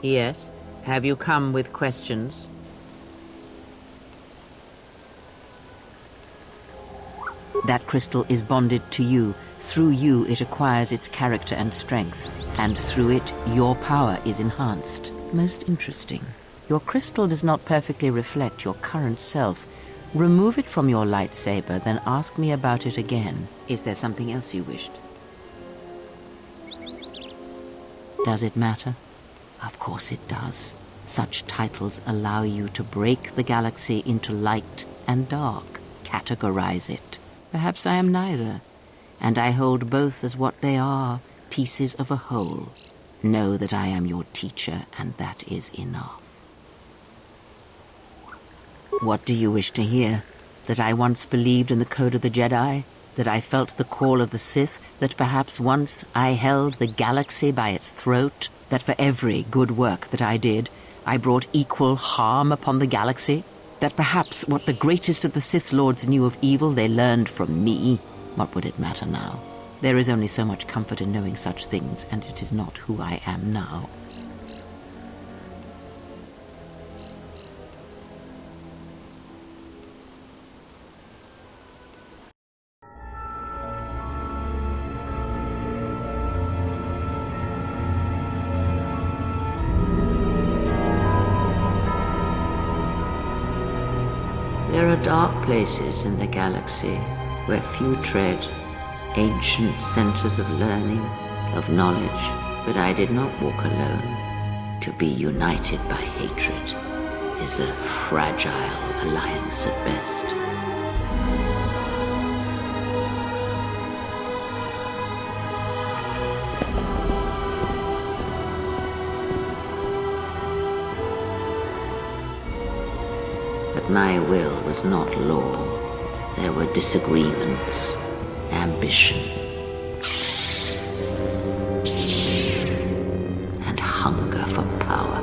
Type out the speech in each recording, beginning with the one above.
Yes? Have you come with questions? That crystal is bonded to you. Through you, it acquires its character and strength. And through it, your power is enhanced. Most interesting. Your crystal does not perfectly reflect your current self. Remove it from your lightsaber, then ask me about it again. Is there something else you wished? Does it matter? Of course it does. Such titles allow you to break the galaxy into light and dark, categorize it. Perhaps I am neither, and I hold both as what they are, pieces of a whole. Know that I am your teacher, and that is enough. What do you wish to hear? That I once believed in the code of the Jedi? That I felt the call of the Sith? That perhaps once I held the galaxy by its throat? That for every good work that I did, I brought equal harm upon the galaxy? That perhaps what the greatest of the Sith Lords knew of evil they learned from me? What would it matter now? There is only so much comfort in knowing such things, and it is not who I am now. There are dark places in the galaxy where few tread, ancient centers of learning, of knowledge, but I did not walk alone. To be united by hatred is a fragile alliance at best. My will was not law. There were disagreements, ambition, and hunger for power.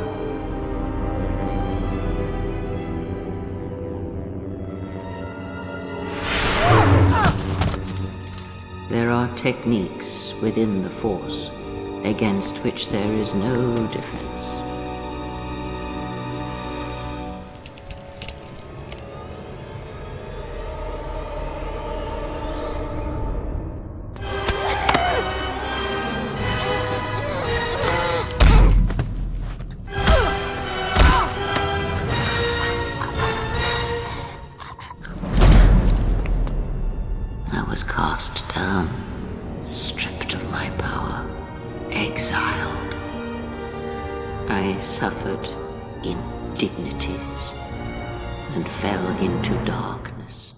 There are techniques within the Force against which there is no defense. Cast down, stripped of my power, exiled. I suffered indignities and fell into darkness.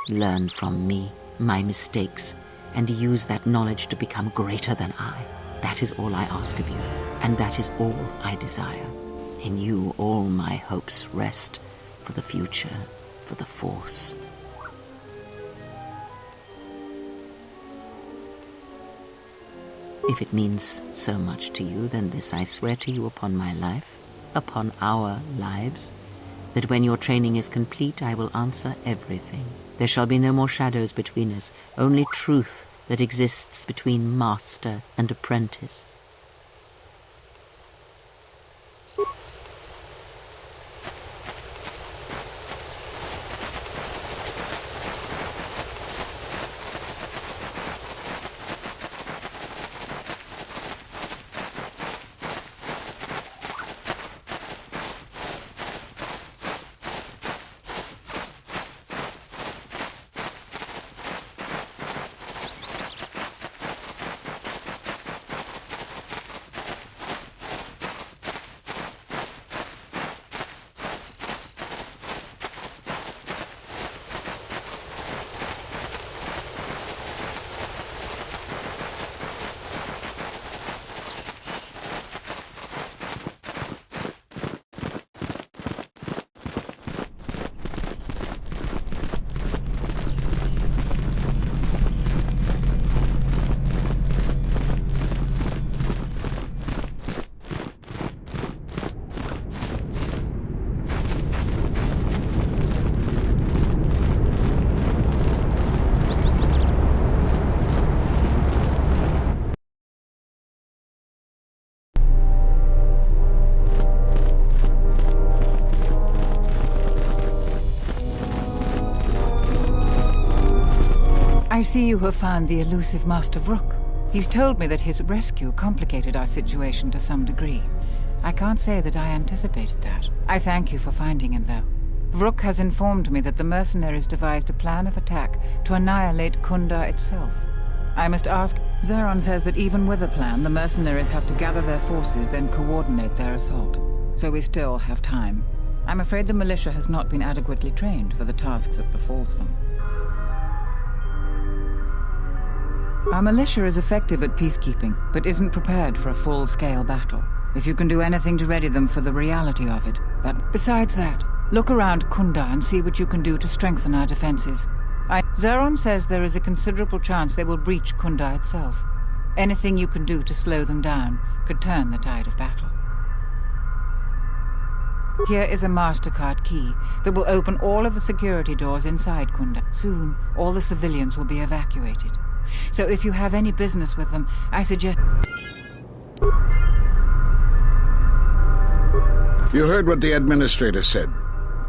Learn from me, my mistakes, and use that knowledge to become greater than I. That is all I ask of you, and that is all I desire. In you all my hopes rest, for the future, for the Force. If it means so much to you, then this I swear to you upon my life, upon our lives, that when your training is complete, I will answer everything. There shall be no more shadows between us, only truth that exists between master and apprentice. I see you have found the elusive Master Vrook. He's told me that his rescue complicated our situation to some degree. I can't say that I anticipated that. I thank you for finding him, though. Vrook has informed me that the mercenaries devised a plan of attack to annihilate Kunda itself. I must ask, Zeron says that even with a plan, the mercenaries have to gather their forces, then coordinate their assault. So we still have time. I'm afraid the militia has not been adequately trained for the task that befalls them. Our militia is effective at peacekeeping, but isn't prepared for a full-scale battle. If you can do anything to ready them for the reality of it, that... Besides that, look around Kunda and see what you can do to strengthen our defenses. Zeron says there is a considerable chance they will breach Kunda itself. Anything you can do to slow them down could turn the tide of battle. Here is a MasterCard key that will open all of the security doors inside Kunda. Soon, all the civilians will be evacuated. So if you have any business with them, I suggest... You heard what the administrator said.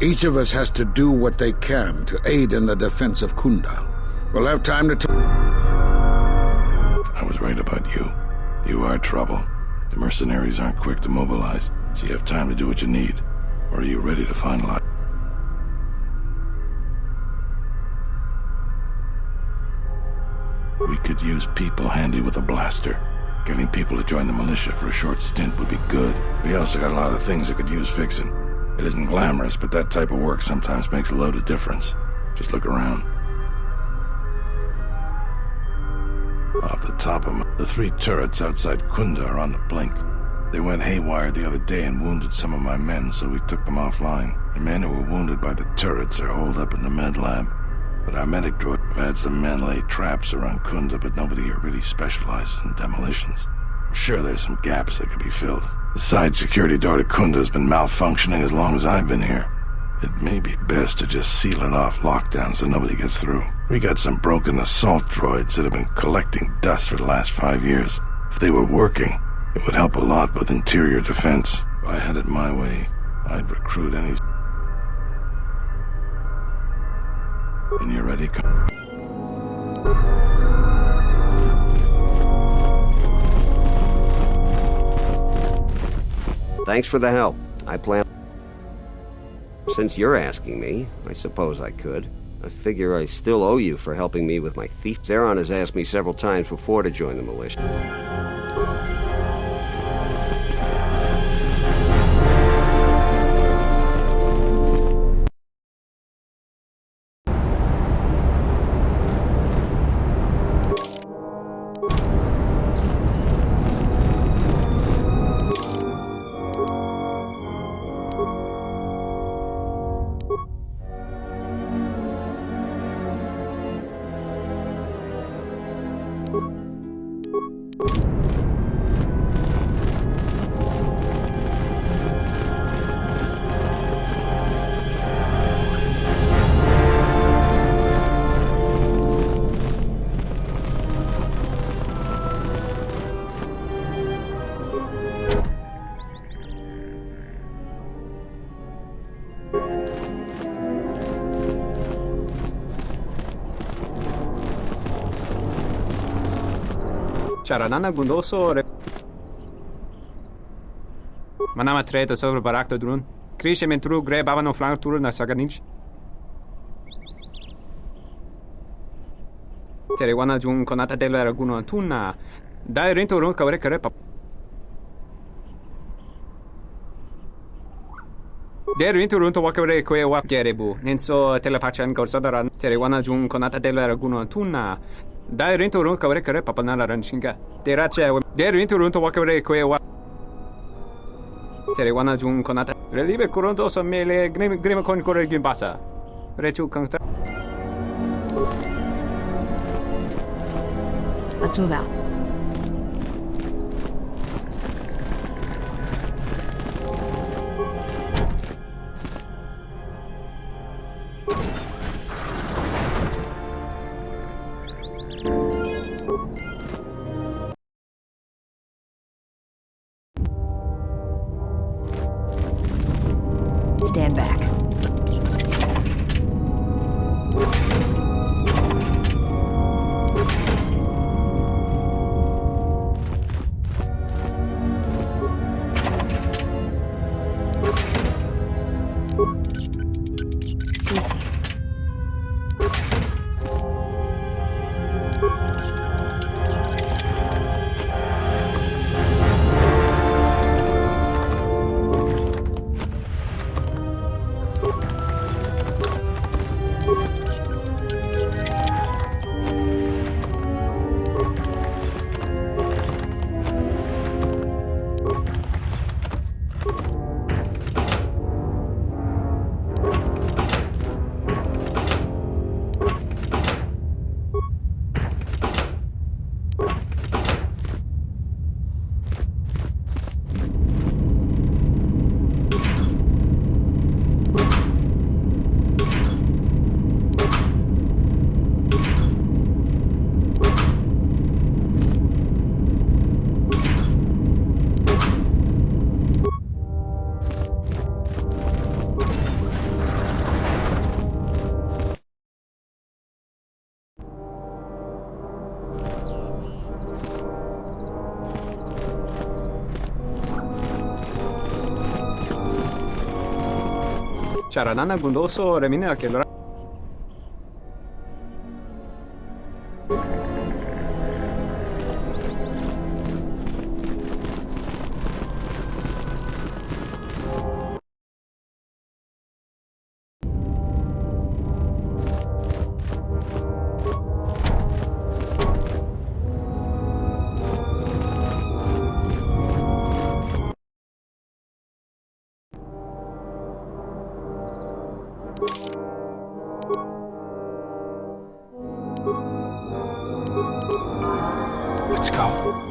Each of us has to do what they can to aid in the defense of Kunda. We'll have time to talk. I was right about you. You are trouble. The mercenaries aren't quick to mobilize, so you have time to do what you need. Or are you ready to finalize? We could use people handy with a blaster. Getting people to join the militia for a short stint would be good. We also got a lot of things that could use fixing. It isn't glamorous, but that type of work sometimes makes a load of difference. Just look around. Off the top of the 3 turrets outside Kunda are on the blink. They went haywire the other day and wounded some of my men, so we took them offline. The men who were wounded by the turrets are holed up in the med lab. But our medic droid have had some men lay traps around Kunda, but nobody here really specializes in demolitions. I'm sure there's some gaps that could be filled. The side security door to Kunda has been malfunctioning as long as I've been here. It may be best to just seal it off lockdown so nobody gets through. We got some broken assault droids that have been collecting dust for the last 5 years. If they were working, it would help a lot with interior defense. If I had it my way, I'd recruit any... And you ready? Thanks for the help. I plan... Since you're asking me, I suppose I could. I figure I still owe you for helping me with my thief. Zeron has asked me several times before to join the militia. Charanana Gundoso Manama Treto sobre Barakto Drun. Krishe Mentru Gre Babano Flank Tour na Saganich. Terewana Jun Konata Delo Araguno Antuna. Dai Rento Run Kawre Karepa. Der Rento Run to Wakare Koe Wap Gerebu. Nenso Telepachan Gorsadaran. Terewana Jun Konata Delo Araguno Antuna. Dai Rento Run Kawre Karepa Panala Ranshinga. Derache Der Rento Run to Wakare Koe Wap. Terewana Jun Konata. Relive Kuronto Samele Grima Con Kore Gimbasa. Rechu Kangta. Let's move out. Stand back. Charanana gundoso remine che lo Let's go.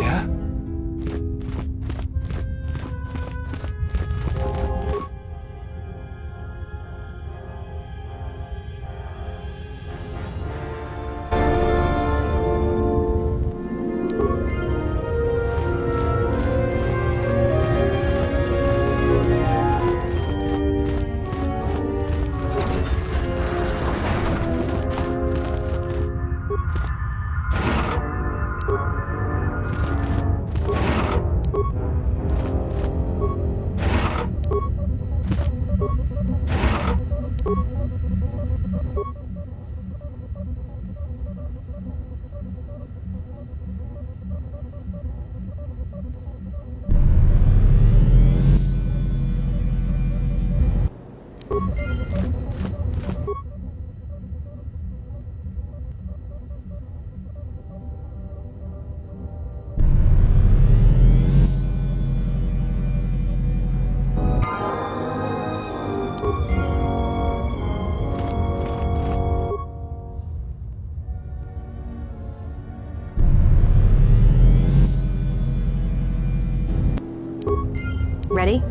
Yeah? Ready?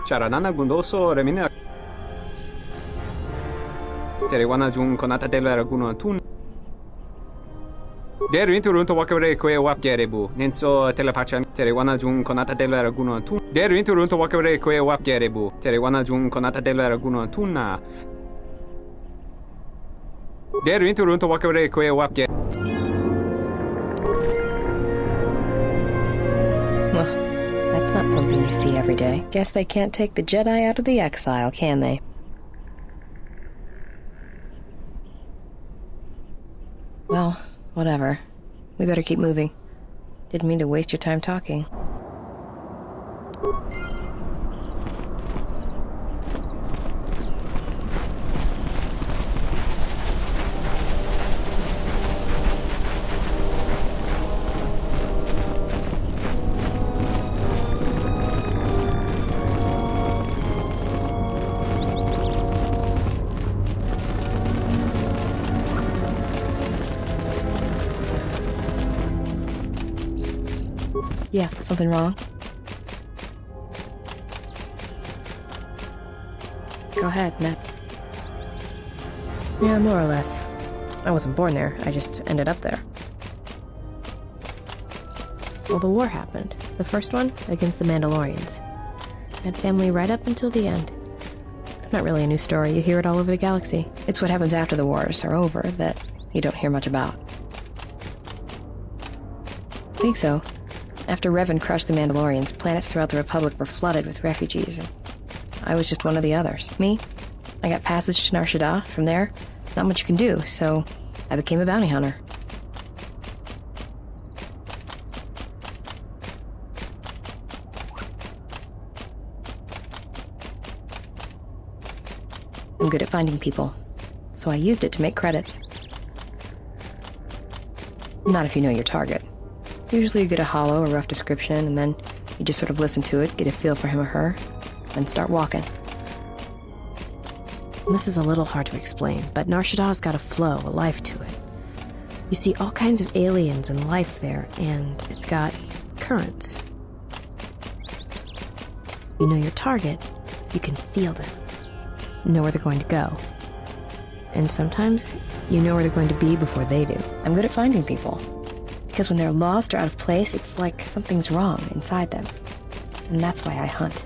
Charanana gundoso remine Terewana jung konata dela raguno tun Der interunto wakare kwe wapgerebu nenso telepachan Terewana jung konata dela raguno tun Der interunto wakare kwe wapgerebu Terewana jung konata dela raguno tunna Der interunto wakare kwe wapge That's not something you see every day. Guess they can't take the Jedi out of the exile, can they? Well, whatever. We better keep moving. Didn't mean to waste your time talking. Something wrong? Go ahead, Matt. Yeah, more or less. I wasn't born there, I just ended up there. Well, the war happened. The first one, against the Mandalorians. I had family right up until the end. It's not really a new story, you hear it all over the galaxy. It's what happens after the wars are over that you don't hear much about. I think so. After Revan crushed the Mandalorians, planets throughout the Republic were flooded with refugees. I was just one of the others. Me? I got passage to Nar Shaddaa. From there, not much you can do, so I became a bounty hunter. I'm good at finding people, so I used it to make credits. Not if you know your target. Usually you get a hollow or rough description, and then you just sort of listen to it, get a feel for him or her, then start walking. This is a little hard to explain, but Nar Shaddaa's got a flow, a life to it. You see all kinds of aliens and life there, and it's got currents. You know your target, you can feel them. Know where they're going to go. And sometimes, you know where they're going to be before they do. I'm good at finding people. Because when they're lost or out of place, it's like something's wrong inside them. And that's why I hunt.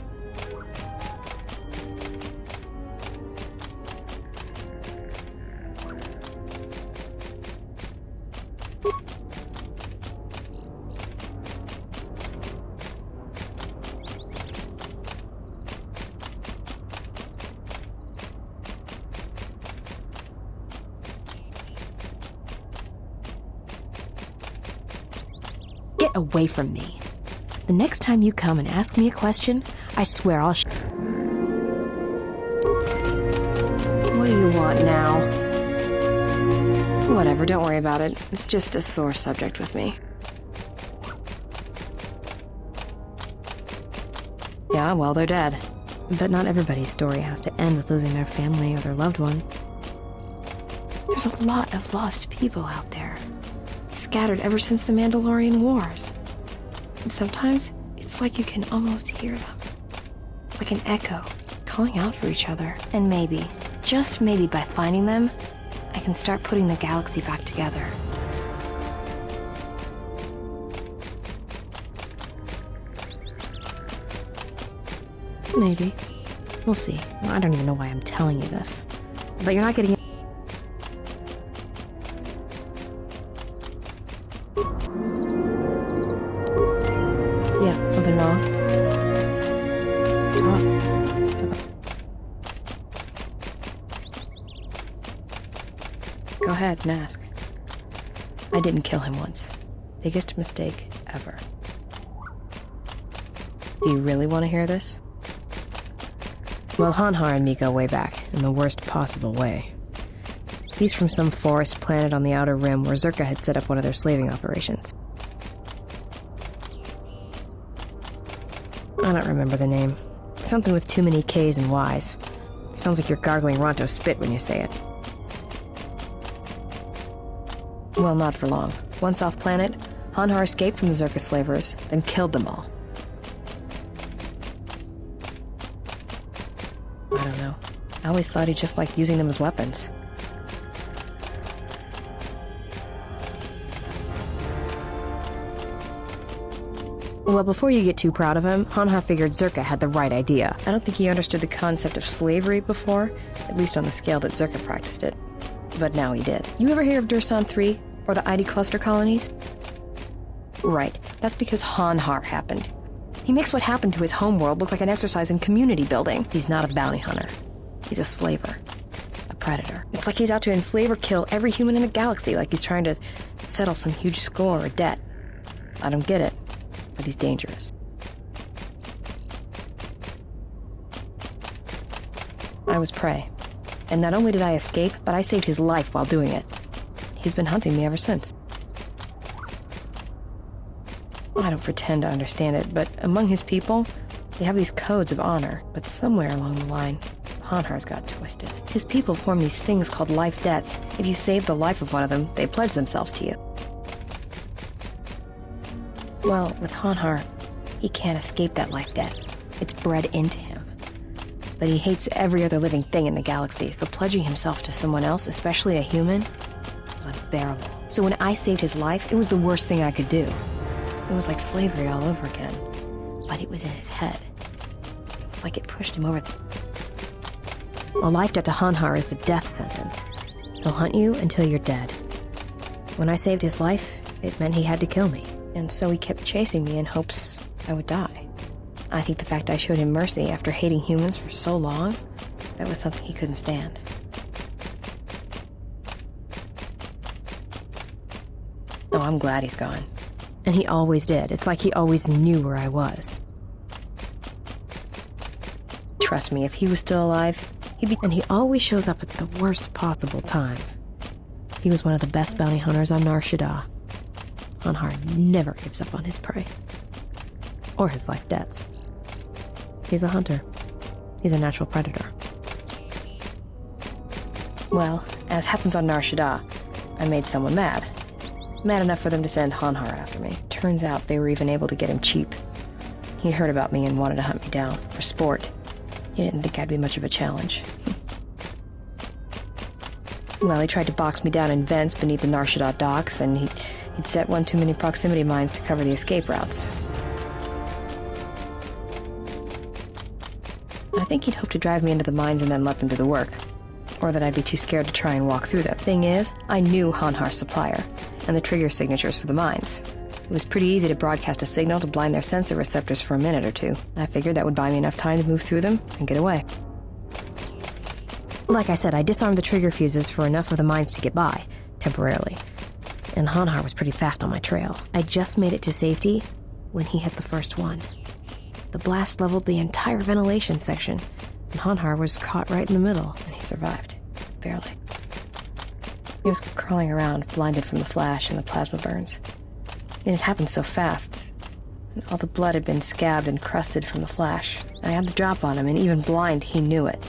Get away from me. The next time you come and ask me a question, I swear I'll What do you want now? Whatever, don't worry about it. It's just a sore subject with me. Yeah, well, they're dead. But not everybody's story has to end with losing their family or their loved one. There's a lot of lost people out there. Scattered ever since the Mandalorian Wars. And sometimes, it's like you can almost hear them. Like an echo, calling out for each other. And maybe, just maybe by finding them, I can start putting the galaxy back together. Maybe. We'll see. I don't even know why I'm telling you this. But you're not getting... Yeah, something wrong? Talk. Go ahead and ask. I didn't kill him once. Biggest mistake ever. Do you really want to hear this? Well, Hanhar and me go way back, in the worst possible way. He's from some forest planet on the Outer Rim where Zerka had set up one of their slaving operations. I don't remember the name. Something with too many K's and Y's. It sounds like you're gargling Ronto spit when you say it. Well, not for long. Once off planet, Hanhar escaped from the Zerka slavers, then killed them all. I don't know. I always thought he just liked using them as weapons. Well, before you get too proud of him, Hanhar figured Zerka had the right idea. I don't think he understood the concept of slavery before, at least on the scale that Zerka practiced it. But now he did. You ever hear of Dursan 3, or the ID cluster colonies? Right, that's because Hanhar happened. He makes what happened to his homeworld look like an exercise in community building. He's not a bounty hunter. He's a slaver. A predator. It's like he's out to enslave or kill every human in the galaxy, like he's trying to settle some huge score or debt. I don't get it, but he's dangerous. I was prey. And not only did I escape, but I saved his life while doing it. He's been hunting me ever since. I don't pretend to understand it, but among his people, they have these codes of honor. But somewhere along the line, Hanhar's got twisted. His people form these things called life debts. If you save the life of one of them, they pledge themselves to you. Well, with Hanhar, He can't escape that life debt. It's bred into him. But he hates every other living thing in the galaxy, so pledging himself to someone else, especially a human, was unbearable. So when I saved his life, it was the worst thing I could do. It was like slavery all over again. But it was in his head. It's like it pushed him over. A life debt to Hanhar is the death sentence. He'll hunt you until you're dead. When I saved his life, it meant he had to kill me. And so he kept chasing me in hopes I would die. I think the fact I showed him mercy after hating humans for so long, that was something he couldn't stand. Oh, I'm glad he's gone. And he always did. It's like he always knew where I was. Trust me, if he was still alive, he'd be... And he always shows up at the worst possible time. He was one of the best bounty hunters on Nar Shaddaa. Hanhar never gives up on his prey. Or his life debts. He's a hunter. He's a natural predator. Well, as happens on Nar Shaddaa, I made someone mad. Mad enough for them to send Hanhar after me. Turns out they were even able to get him cheap. He'd heard about me and wanted to hunt me down, for sport. He didn't think I'd be much of a challenge. Well, he tried to box me down in vents beneath the Nar Shaddaa docks, and he'd set one too many proximity mines to cover the escape routes. I think he'd hoped to drive me into the mines and then let them do the work. Or that I'd be too scared to try and walk through them. Thing is, I knew Hanhar's supplier, and the trigger signatures for the mines. It was pretty easy to broadcast a signal to blind their sensor receptors for a minute or two. I figured that would buy me enough time to move through them and get away. Like I said, I disarmed the trigger fuses for enough of the mines to get by, temporarily. And Hanhar was pretty fast on my trail. I just made it to safety when he hit the first one. The blast leveled the entire ventilation section, and Hanhar was caught right in the middle, and he survived. Barely. He was crawling around, blinded from the flash and the plasma burns. It had happened so fast, and all the blood had been scabbed and crusted from the flash. I had the drop on him, and even blind, he knew it.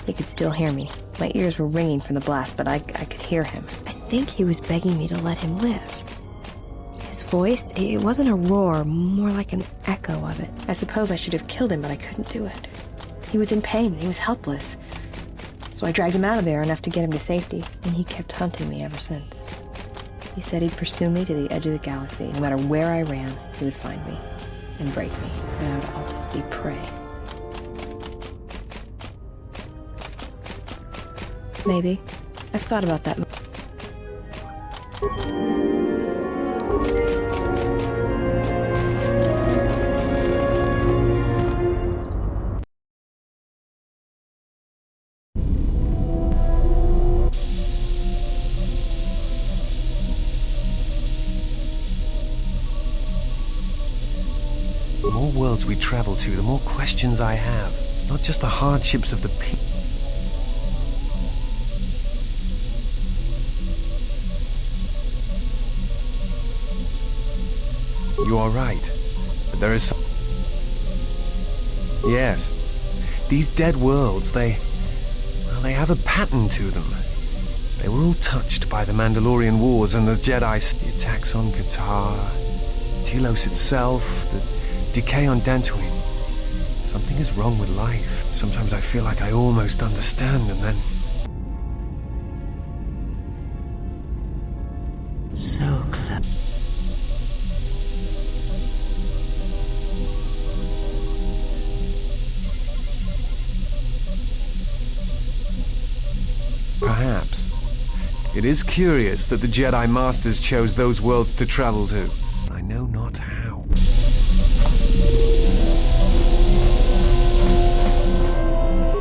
He could still hear me. My ears were ringing from the blast, but I could hear him. I think he was begging me to let him live. His voice, it wasn't a roar, more like an echo of it. I suppose I should have killed him, but I couldn't do it. He was in pain, and he was helpless. So I dragged him out of there enough to get him to safety, and he kept hunting me ever since. He said he'd pursue me to the edge of the galaxy. No matter where I ran, he would find me and break me, and I would always be prey. Maybe. I've thought about that. The more worlds we travel to, the more questions I have. It's not just the hardships of the people. You are right, but there is some... Yes, these dead worlds, they have a pattern to them. They were all touched by the Mandalorian Wars and the Jedi, the attacks on Kotor, Telos itself, the decay on Dantooine. Something is wrong with life. Sometimes I feel like I almost understand, and then... So clever. Perhaps. It is curious that the Jedi Masters chose those worlds to travel to. I know not how.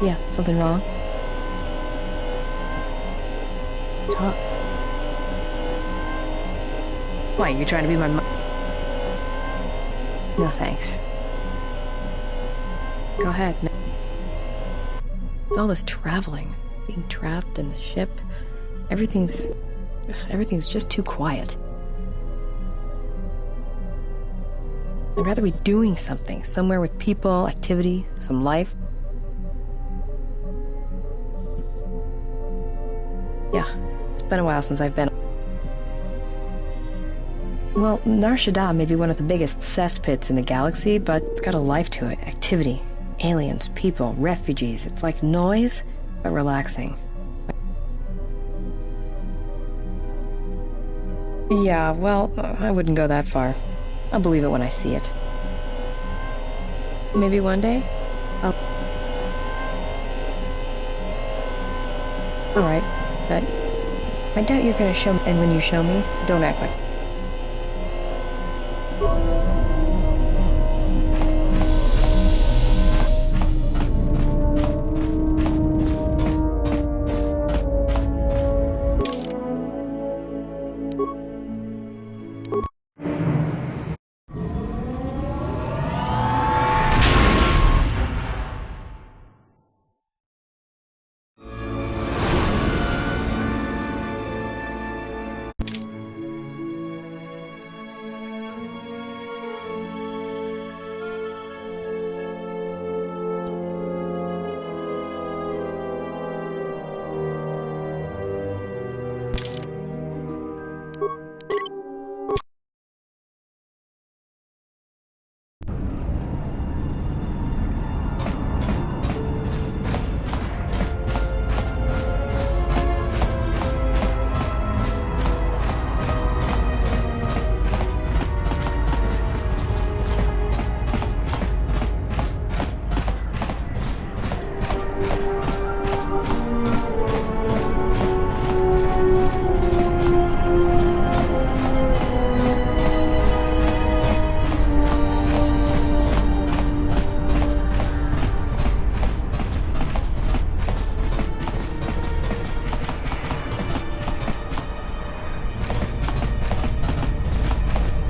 Yeah, something wrong? Talk. Why, you trying to be my No thanks. Go ahead. It's all this traveling, being trapped in the ship. Everything's just too quiet. I'd rather be doing something, somewhere with people, activity, some life. Yeah, it's been a while since I've been... Well, Nar Shaddaa may be one of the biggest cesspits in the galaxy, but it's got a life to it. Activity, aliens, people, refugees. It's like noise, but relaxing. Yeah, well, I wouldn't go that far. I'll believe it when I see it. Maybe one day? Alright, but I doubt you're gonna show me, and when you show me, don't act like...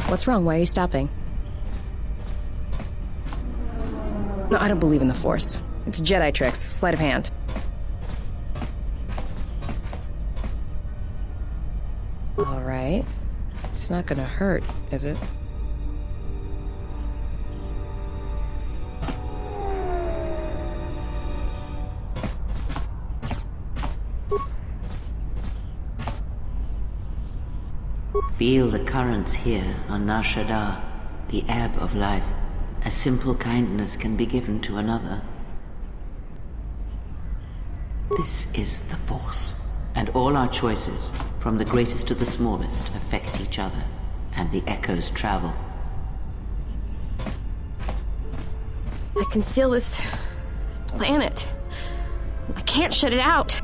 What's wrong? Why are you stopping? No, I don't believe in the Force. It's Jedi tricks. Sleight of hand. All right. It's not gonna hurt, is it? Feel the currents here on Nar Shaddaa, the ebb of life. A simple kindness can be given to another. This is the Force, and all our choices, from the greatest to the smallest, affect each other, and the echoes travel. I can feel this planet. I can't shut it out.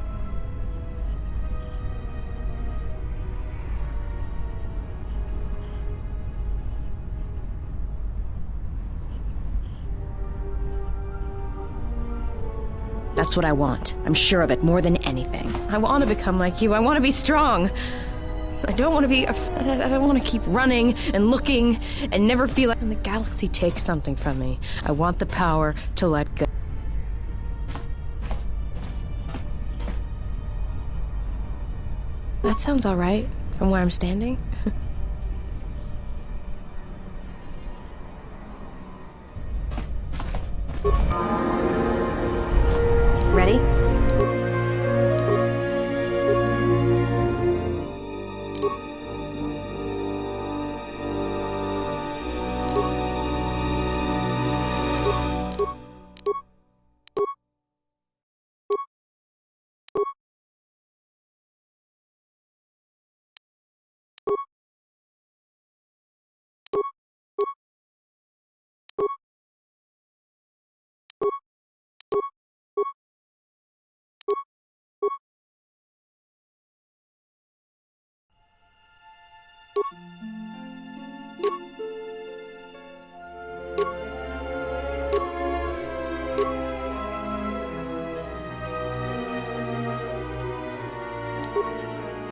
That's what I want. I'm sure of it more than anything. I want to become like you. I want to be strong. I don't want to be... I don't want to keep running and looking and never feel like when the galaxy takes something from me. I want the power to let go. That sounds all right from where I'm standing. Ready?